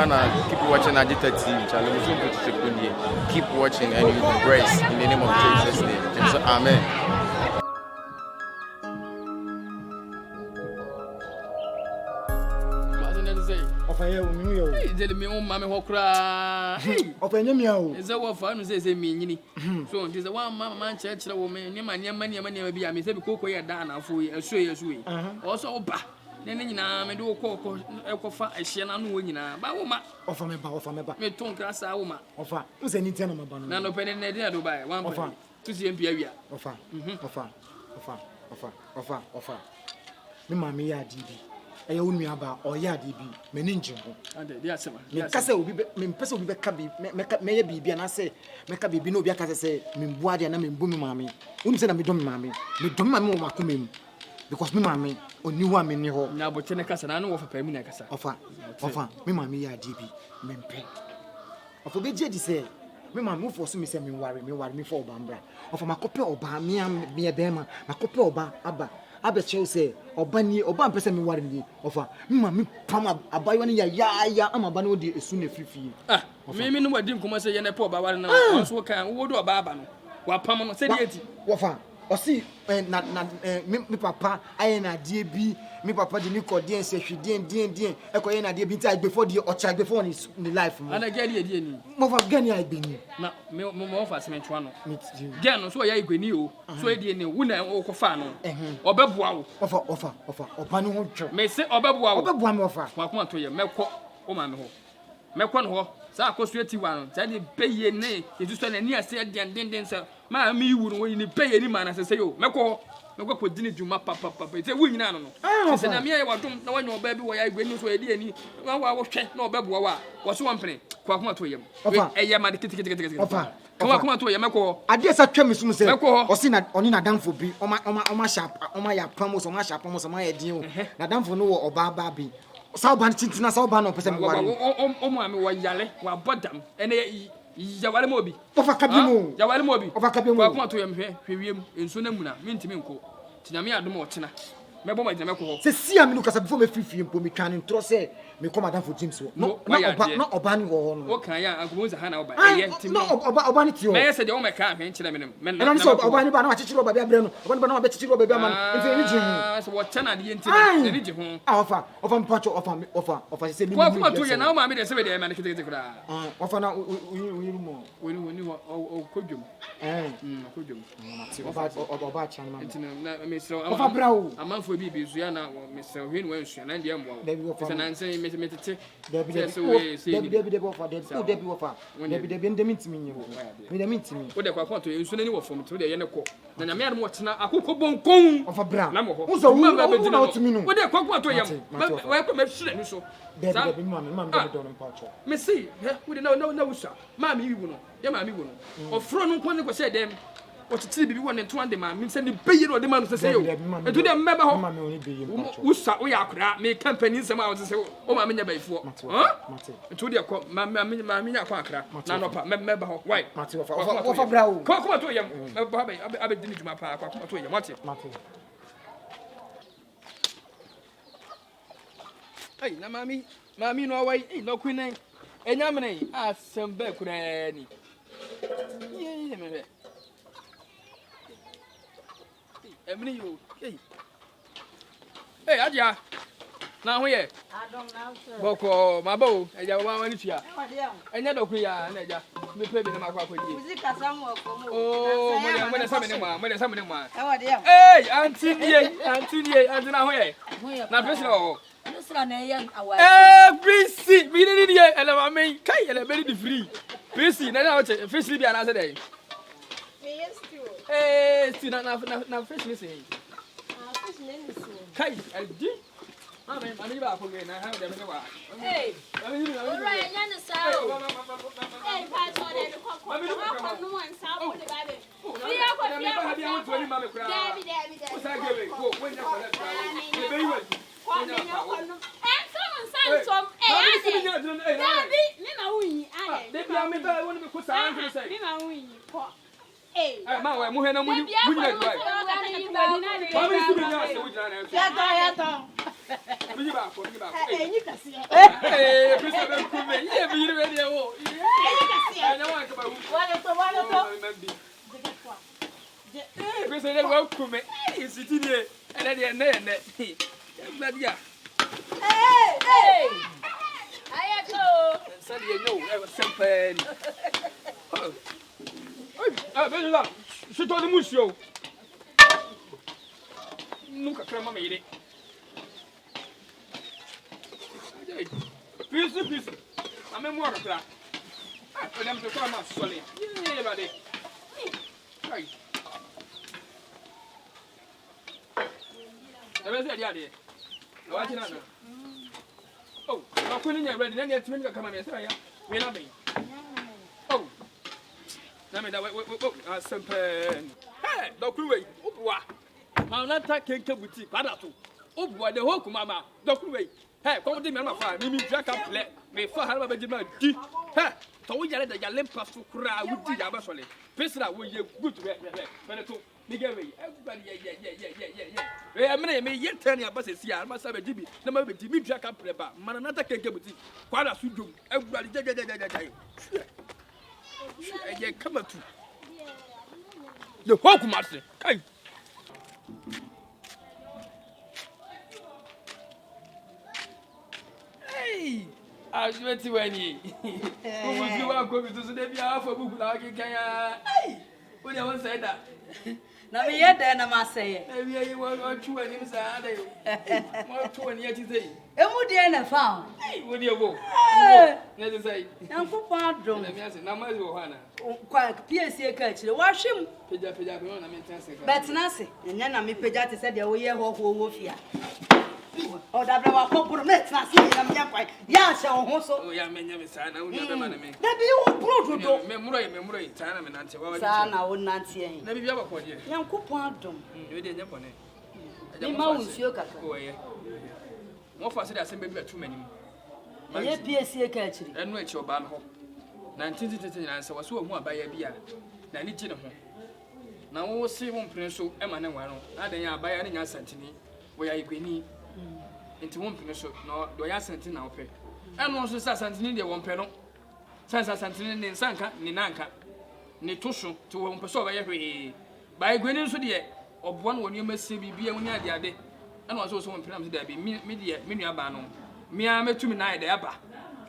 Ghana, keep watching Agita TV channel. Keep watching and you will be blessed in the name of Jesus' name. And so, amen. Hey, did me own mammy walk cry. of any meow. Is that what fun says a meaning? So it is a 1 man church woman, near my money be a Miss Coco Dana for a swear as we. Also, bah, then in a do coco, Ecofa, a shannon winning, but woman, offer me, me tongue grass a woman. Offer, who's any tenor about none of penny near to buy 1 offer to see Imperial. Offer. Me mammy, DB. I own me about or yadi be meninjum. Yes, sir. Cassa will be person will be cabby, may be, and I say, make a baby no be a say, Mimboadi and I'm booming mammy. Wouldn't say I'm dumb mammy. Me don't mammy macumim because me mammy or new one in your home. Now, but Tenecas and I know of a permanent offer. Me mammy, DB, mempe. Of a big say, me mammy for some me worry me for Bambra. Of my copy or Bamiam, me a bema, my copy or Abba. Abecho say obani oba mpese me ware ni ofa mma me pam abayo ne ya amaba no de esu na fifi me no wadi nkoma say ye na pa oba ware na so kan wo do oba aba no wa pam no say de eti wofa osi me papa aye na die bi me papa de ni kodien se hwedien dien ekoye na die bi nti before the ocha before ni life mo ana gani die ni mo fa gani ai gbeni na mo fa cement wa no gani no so ya igbeni o so e die ni wo na wo ko fa no obebua wo ofa oba ni ho dwo me se obebua wo obebua me ofa wa ko to ye mekọ o ma me ho mekọ no ho sa akoso eti wa no sa de beye ne yesu so na ni ase den sa ma mi wu no ni beye ni ma na se yo mekọ ko dini djuma papa te wu nyina no no se na me ye wadom na wanyo oba bi wo ya igwani so edi ani wa hwe na obeboa wa wo so wampene ko akoma to yem eye ma de kiti ofa kuma to yem mekọ ade sa twam sum se o si na oni na danfo bi oma sharp oma ya pam so ma sharp so ma ye din o na danfo no wo oba ba bi sa oba tintina sa oba no pese me ware o mo ame wo yale wa bodam ene yawale mobi ofa kabimo yawale mobi ofa kabimo wa kuma to yem hwewiem enso na muna mentimi nko tinyame adom otena mebo ma gyina mekọ se sia me no kasa before me free mpo me twan ntro se me come madam for James no oba ni wo no o kan ya agomo za hana oba eye timi no oba ni ti o me se de o me ka hwe nkyere me no no so oba ni ba na wa chichiro oba bi abre no oba ni ba na wa be chichiro oba bi ama no nti ni ji hu so wo tena de ntire ni ji hu ofa mpacho ofa se bi mi kuma to ye na o ma me de se be de ma ne kete kura ofa na uyirumo woni o kodwom kodwom oba chan ma nti na me se ofa brawo amanfo bi zu ya na me se hwe ni wan sua na de amwa o na nse me tete debi ofa debi ofa debi ndemi ntimi nyi me ndemi ntimi o de kwa to ensu nani wo fom to de ye ne ko na nyame adom wo tena akokọ bonkon ofa bra na mo ho wo so wu na otimi no o de kwa to yam wa ko me hire ni so debi ma me do no mpacho me see we de na wusa ma me yiwu no ye ma me yiwu no ofro no ko ne ko se dem o titi bibi won nto ande ma me se ne beye no de ma no se yo etu de mmeba ho ma me oni beye mpacho wusa o ya akra me company nsem a wo se o ma me nya baifo etu de ko ma me nya kwa akra na no pa mmeba ho why ofa bra o ko to yam abe dini juma pa ko to yam mate ai na mami no wai no kwinen enyamene asembe kura ni ye me emini yo hey adia na ho ye adom na so boko mabo eja wa wani tua enya do kuya na eja me pe bi na makwa kwaji muzika samu okomo oh mo de samene mo e wode yam hey anti na ho ye na presira o presira na ye awa prisi bi ni ye ele ma me kai ele be di free prisi na o che free bi ana se dey si na fish ni say fish ni kai aldi mami ba ko na ha de me wa ora nya na sa pa to de ko no wan sa ko de ba be ya ko Debbie o sa gele ko when ya ko na be yi wa ko no someone say some Debbie me ma wuyi Debbie am be won be ko sa an say me ma wuyi ko ma wa mu he na mu nyina dai. Ba mi su bi nya se wujina na. Ya to. Bigi ba ko. Eh, you can see. Eh, bisa be ku me. Ye bi ni we dey wo. Anya wa ka ba wu. Eh, bisa dey wa ku me. Eh, siti ni. Ene dey na. Gladia. Hey. Ayako. Sadi ye no, e was sempen. Ah, ben là. Je te donne monsieur. Nunca crema me irei. Peace. A memória pra. Ah, podemos ter uma solinha. E vai. Ai. É verdade ali. Eu acho nada. Oh, eu fui nem ready, nem tinha que camar mesmo, aí. Me lá bem. Oh. Na me dá, ah, sempre. Hey, document. Obuwa. Ma na ta kenke buti, pada to. Obuwa de ho kuma ma, document. Hey, come dey me na fa, mi draka ple. Me fa ha ba jima di. Hey, to wo yale da yale pasu kura wudi ya ba sole. Pesra wo ye good me to. Everybody, yeah. I mean, me yet turn your buses here. I must have a DB. No matter if you drink up prepper, Mananata can get with it. Quite a suit. Everybody, yeah, come up to the Hawk Master. Hey, I was ready when you are going to the half a book like you can. Hey, when you want to say that. Na me ye dey na ma say. Maybe you want to any say. What to any yet say? Emu dey na fa. Hey, what do you go? Let say. Yankopon adom. Let me say, na ma yo hana. Kwa PSA ka chire. Wa hwem. Peja me na me tense ka. Bet na se. Enya na me peja te se de wo ye ho wo fia. O da bra wa kokuru met na se na me yakwa. Ya hye ho so. Oh ya menya me sa na wo be ma na me. Da bi wo bro dodo. Me muro ta na me nante wa. Sa na wo nante en. Na bibia ba ko de. Yankopon adom. We dey nyapone. Ni ma wo nsuo kaka. Oh ye. Mo fa se da sem be bi atu manim. Ye PSA ka chire. Enu echi oba me ho. 1933 na se waso hu abaya bia. Na ni gi ne ho. Na wo se wo mpene so e ma ne nwa no. Na den ya abaya ne nya santini. Wo ya igweni. Enti wo mpene so na do ya santini na wo pe. Enu so sa santini de wo mpe no. Sansa santini ne nsanka ni nanka. Ne toso to wo mpe so ba ye hwe. Ba igweni nso de obo na woni ma se bibia woni ade ade. Enu so so wo mpene am se da bi mi de me nua ba no. Me a metumi na ide aba.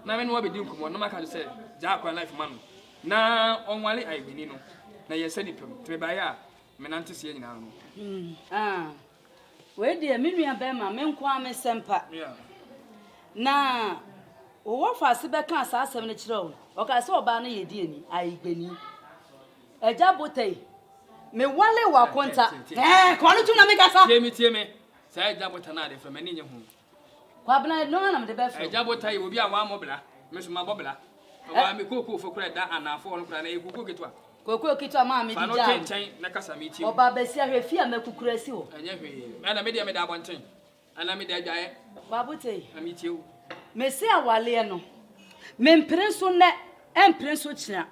Na me no wa bedi nkomo no maka se ja akwa life man. Na onwale aigweni no. Na ye se dipem. Treba ya me nante se nyina no. Ah. We de me nua ba ma me nko ame sempa. Yeah. Na wo fa se be kan sa asem ne kire o. O ka se oba no ye die ni aigbeni. Eja botei. Me wale wa konta. Kono tu na me kasa. Tie me. Sai eja bota na de from ani nye hu. Kwa bna no na me de be fro. Eja bota yi obi a wa mobla. Me so ma bobla. Wa me koko fo kura da anafo no kura na e koko ketwa. Koko kitwa ma me di Fa no jam. chen na kasa me tie. Oba besia hwefi a makukura si wo. Anya hwe. Ana me de me da abonten. Ana me de adwae. Babutei. Na me tie wo. Me se awale no. Me mprenso ne emprenso kira.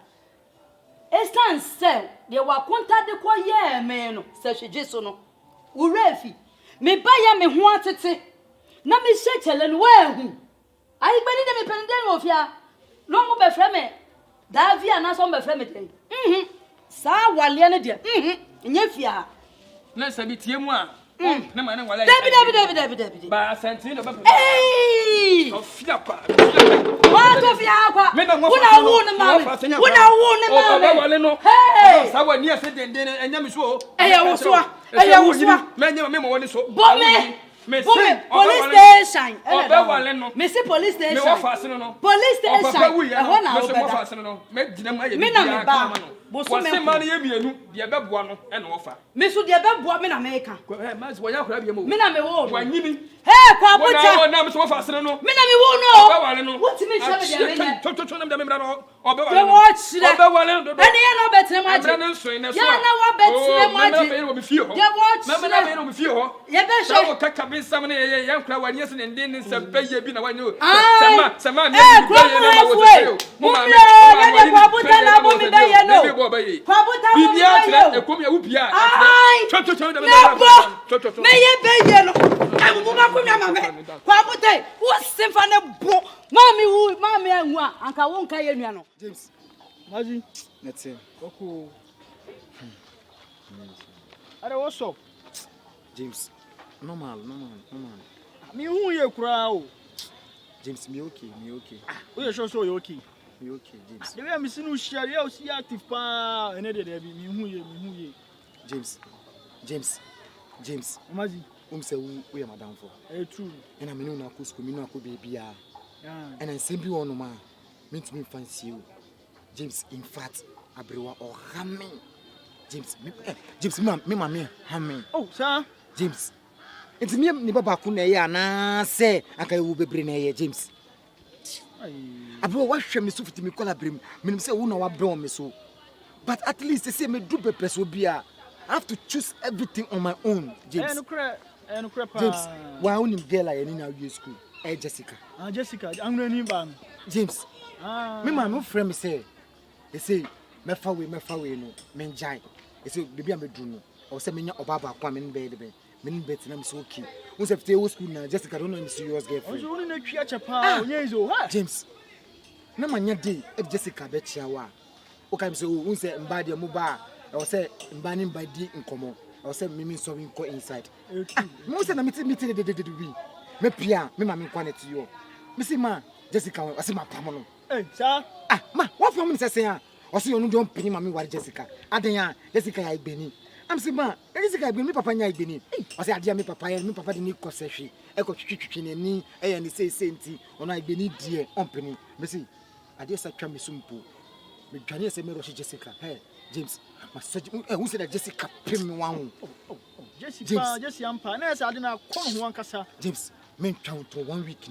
Estan se de wa konta de ko ye me no. Se hweje so no. Urefi. Me ba ya me ho atete. Na me hye chele no wa hu. Ayi gbani de me pende no ofia. No mo be frɛ me. Davia na so be frɛ me den. Sa wale ne de. Nya fia. Na sabi tie mu a. Na ma na wale. David. Ba santini no ba. Hey! Ofia pa. What of ya kwa? Una won ma. Ba wale no. Hey! Sa wa ni ase denden enya mi so. Eya wo so. Me nya me mo woni so. Bome. Me police station. Oba wale no. Me see police station. Me wa fasene no. Police station. Ho na wo ba fasene no. Me gina ma ye. Me na me ba. Boso me ma na ye mienu de be boa no e na wo fa. Me so de be boa me na me ka. Ma wo ya kora bi mo. Me na me wo. Wa nyini. Hey, kwa buta. Wo na me so fasene no. Me na me wo no. Oba wale no. What me tell me de me. To na me mra no. Oba wale. Be wo chire. Oba wale no. Ene ya no betre ma ji. Abra na so ina so. Ya na wa betre ma ji. Me no be fie ho. De wo chire. Me na me no be fie ho. Ye be So hwe. kaka bin sam na ye yankura wani yesi ndin ni sempe ye bi na wani o. Sama me Eh, bi ye na ma wo se. Mo ma me kwa buta na bo mi be ye no. Kwa buta bo mi bibia be tire ye. ekom ya ubia. Ai. Cho da me. Me ye be ye no. mama kunya mama. Kwa bote, wo simfa ne bo. Mami enwu a anka wo nka ye nua no. James. Maji. Netse. Oko. Are what's up? James. Normal. Me hu ye kura o. James, me okay. O ye sure so you okay? Me okay, James. The way I'm seeing you share, you see active pa. Ene de me hu ye. James. Maji. Say we are madam for. True. And I mean na school, me no baby ah. And I say be one ma. Me to me fancy you. James, in fact, abrewa or hamming. James, me hamming. Oh, sir. James. It's me ni baba ku na ya na say aka wo bebre na ye James. Abro wa hwe me so fiti me kola brem. Me say wo na wa bre me so. But at least they say me do pepper so bia. I have to choose everything on my own, James. James, why only girl like any now you school? Jessica. Jessica, I'm going to James. Me man no friend me say. They say me fa we no. Me jai. They say baby am do no. Or say me nya obaba kwa me bed be. Me bet na me so okay. Who say stay school na Jessica don't know me serious girlfriend. So only na twa chapa, onye izo, ha? James. Na manya day if Jessica be chia wa. O kai me say who say mba de mo ba. I was say mbani mbadi nkomo. I was say me so we go inside. Mo say na me de me pia me ma me kwanet yo. Me say ma Jessica I say ma pam no. Sir. Ma what for me say ah. I say you no don pin ma me worry Jessica. Aden ya Jessica ya igbeni. I'm say ma Jessica igbeni me papa nya igbeni. I say adia me papa de ni kosehwe. E ko twitwitwi ne ni e ya ni say nti ona igbeni die ompeni. Me say adia sa twa me sumpo. Me dwane say me rush Jessica. Hey James, my who said that Jessica pay me one? Jessica, Jesse Ampa, Ness, I didn't come one cassa. James, men count for 1 week.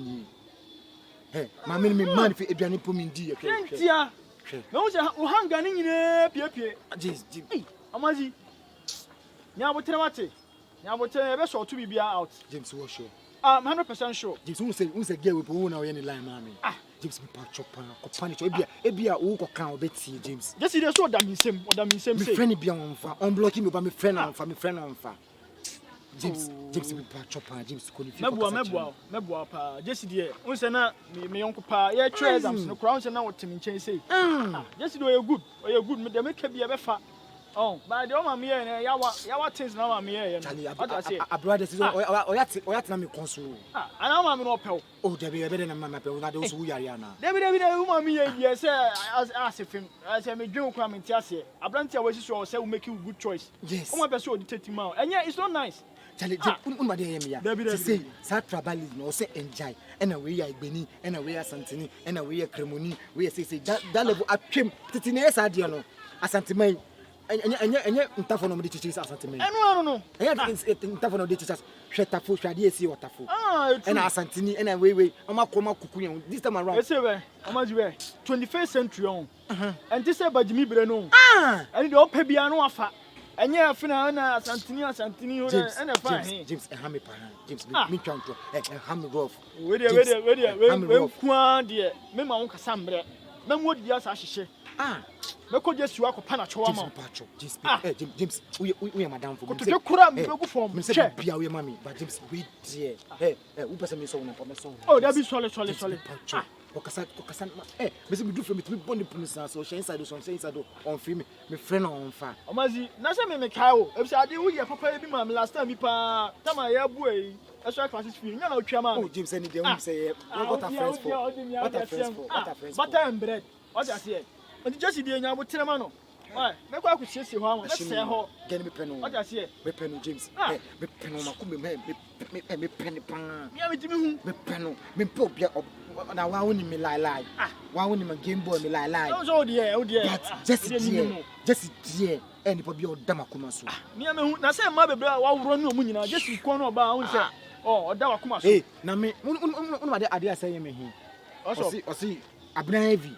Hey, my man, if it be an implement, dear. Yeah, no, hang gunning in a pia. James, Amazi. Now, what now, what best or to be out. James, was sure. I'm 100% sure. James, who's a girl with who know any line, mammy. James, me patch up, punish, ebia, who can Betsy, James. Just see the sword that means him, what that means him. Friend be on fire, unblocking me by my friend on fire. James, me patch up, James, could you Mebwa, pa, Jesse dear, once and me uncle pa, yeah, treasures, no crowns and now what Timmy Chain say. Jesse, do you good, or you're good, they make be a befa. Oh, but the old me and yawa things now, I'm here. A brother is or yet, me console. I know I'm not pell. Oh, there be a better than my pell, those who are yana. David, me, yes, as if him, as I may drink cramming Tiasse. A branch I was sure will make you a good choice. Yes, oh, my best would detect him out, and yet it's not nice. Charlie, David, say, sad tribalism or say enjoy, and away I Benny, and away Santini, and away a Cremoni, we say that level up him, Titinas Adiano, a Santimay. And yet, tough on the teachers as a man. I don't know. And tough on the teachers, shut up for Shadia, see what tough. And I Santini, and I way, I'm a coma cuckoo. This time around, it's a 21st century on. And this is about Jimmy Breno. And the old Pebiano affair. And yeah, Fina, Santini, and a fine James, a hammy pan, James, me counter, a hammy rough. Ready, dear, Mamma Uncle Sambre. Mem would yes, I should say. Meko just you are Panacho. James, we are madam for the crab form. Mr. Pia, we mammy, but James, we dear. Hey, who person is on for my son? Oh, that be solid. Okasan, eh, Mr. Do for me to be bonny police, so she inside some say inside on film, me friend on fire. Omazi, Nasa me cow. If I did, we are papa be mamma last time, me pa, Tama, boy. That's why classes feel. No, Chama. Oh, James, any day, say, what a friends for. What a friends for. Butter and bread. What I say. And just the young would tell Mano. Why? Make I could see how much say how get me pen. What I say, me pen James. Me pen on my me penny pan. Me pen, me pop ya up. Now, why wouldn't me lie? Why wouldn't my game boy me lie? Oh, dear. But just dear. And it will be your Damakumasu. Me, I say, my baby, I'll run no money now. Just you corner about. Oh, Damakumasu. Hey, now me, one idea say me here. Also, see, Abraham,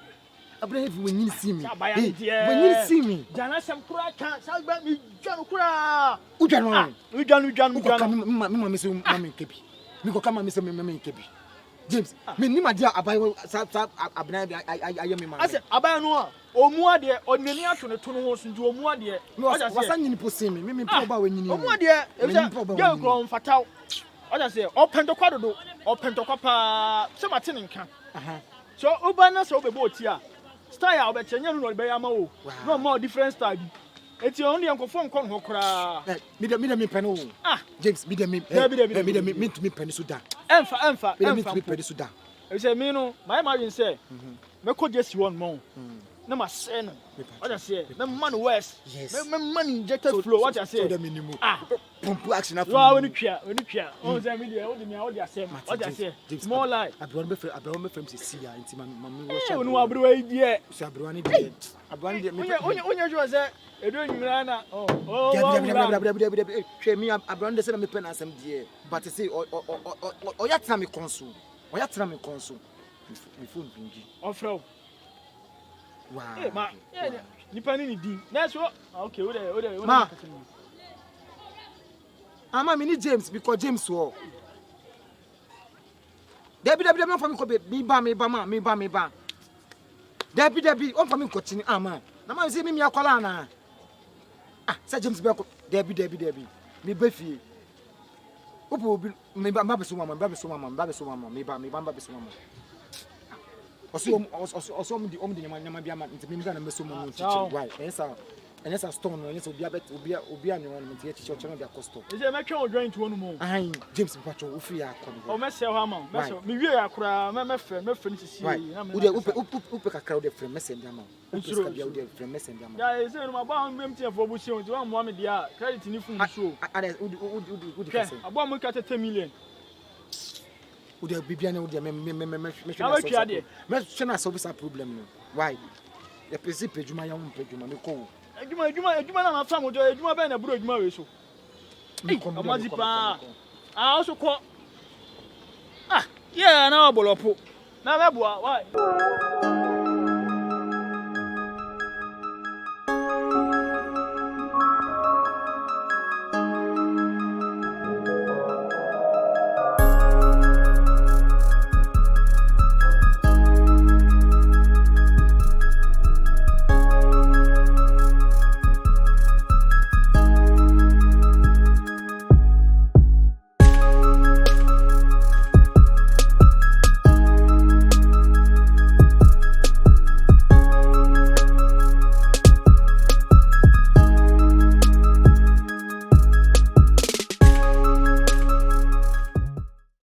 when you see me, when you see me, Jana some cry can't sell me, John Cra. We can, Mamma, Miss Mammy Kepi. We go come and Miss Mammy Kepi. James, me, my dear, I am I said, I know, or more dear, or many actually 2 horses into a more dear. No, I was saying, me, me, about when you know, more dear, if you're grown fatal. What I say, open to quadro, open to papa, some attending can. So, Obana, so be boat here. Style, but you know, by Amo. No more different style. It's your only uncle phone call Hokra. Me penny. James, me to me penny Sudan. Empha, me penny Sudan. I say, Mino, my margin say, me could just one more. No, my son. What I say, no money west. Yes, no money injected flow. What I say, the minimum. Pump action. When you care, oh, the media, what I say, what I say, more like I don't remember from Cia into my mammy. When you are brewing, yeah, Sabrani, I branded me. When you was there, a doing Mirana. Oh, me, I branded some pen as some dear, but to say, or yet, me consul, or yet, me consul. My phone, off-road. Wow. Hey, ma, nipa ni di. That's what. Okay, ma. Ama me ni James because James wo. Debi me for me ko be me ba. Debi on for me ko chini ama. Na ma say me akwala na. Say James be ko debi. Me be fie. Opo obi me ba be so mama, me ba be so mama. Also, the only nyama bia man ntimi nga na meso mo no chichi why esa stone no esa obi anyo no mti chichi ocho no bia costo e je mekwe o joint wonu mo James Pacho o free akọ o mese ho ama meso me wie akora me fe ni sisi na me upe kakra o de frame mese ndiama o ska bia o de frame mese ndiama ya e se no ma ba mti afo bu si o ti wa mo me dia credit ni fun so udi kase abo mo ka 10 million would have been able to me solve a problem. Why? The principle, you my own peduma, me call. You my family, you my band, a broad marriage. So, I also call. Yeah, now, Bolopo. Now, why?